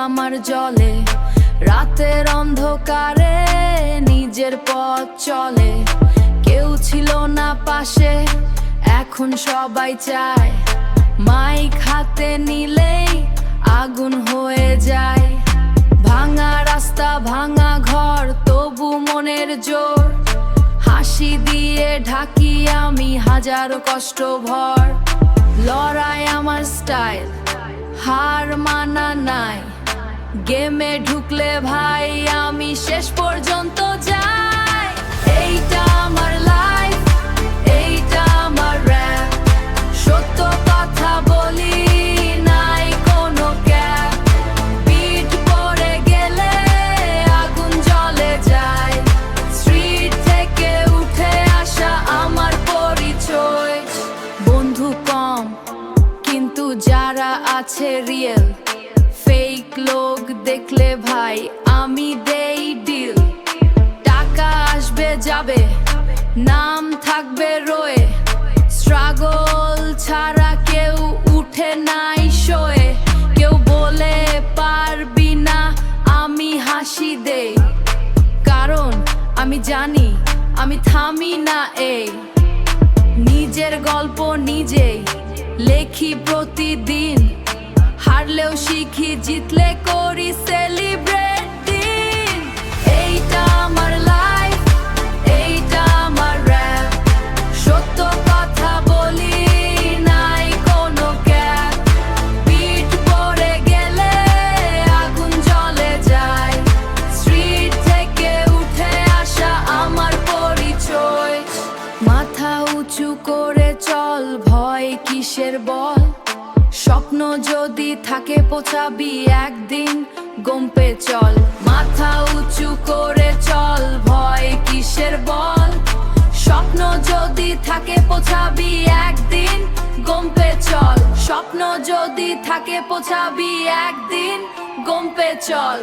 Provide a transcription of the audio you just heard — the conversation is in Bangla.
আমার জলে, রাতের অন্ধকারে নিজের পথ চলে। কেউ ছিল না পাশে, এখন সবাই চায়, মাইক হাতে নিলেই আগুন হয়ে যায়। ভাঙা রাস্তা, ভাঙা ঘর, তবু মনের জোর, হাসি দিয়ে ঢাকি আমি হাজারো কষ্ট ভর। লড়াই আমার স্টাইল, হার মানা নাই, গেমে ঢুকলে ভাই আমি শেষ পর্যন্ত যাই। এইটা আমার লাইফ, এইটা আমার র‍্যাপ, সত্য কথা বলি নাই কোনো ক্যাপ। বিট পড়ে গেলে আগুন জ্বলে যায়, স্ট্রিট থেকে উঠে আসা আমার পরিচয়। বন্ধু কম কিন্তু যারা আছে রিয়েল, ফেক লোক দেখলে ভাই আমি দেই ডিল। টাকা আসবে যাবে, নাম থাকবে রয়ে, স্ট্রাগল ছাড়া কেউ উঠে নাই শোয়ে। কেউ বলে পারবি না, আমি হাসি দেই, কারণ আমি জানি আমি থামি না। এই নিজের গল্প নিজেই লেখি প্রতিদিন, হারলেও শিখি, জিতলে করি সেলিব্রেট দিন। এইটা আমার লাইফ, এইটা আমার র‍্যাপ, সত্য কথা বলি নাই কোনো ক্যাপ। বিট পড়ে গেলে আগুন জ্বলে যায়, স্ট্রিট থেকে উঠে আসা আমার পরিচয়। মাথা উঁচু করে চল, ভয় কিসের বল, স্বপ্ন যদি থাকে পৌঁছাবি একদিন, গম্পে চল। মাথা উঁচু করে চল, ভয় কিসের বল, স্বপ্ন যদি থাকে পৌঁছাবি একদিন, গম্পে চল। স্বপ্ন যদি থাকে পৌঁছাবি একদিন, গম্পে চল।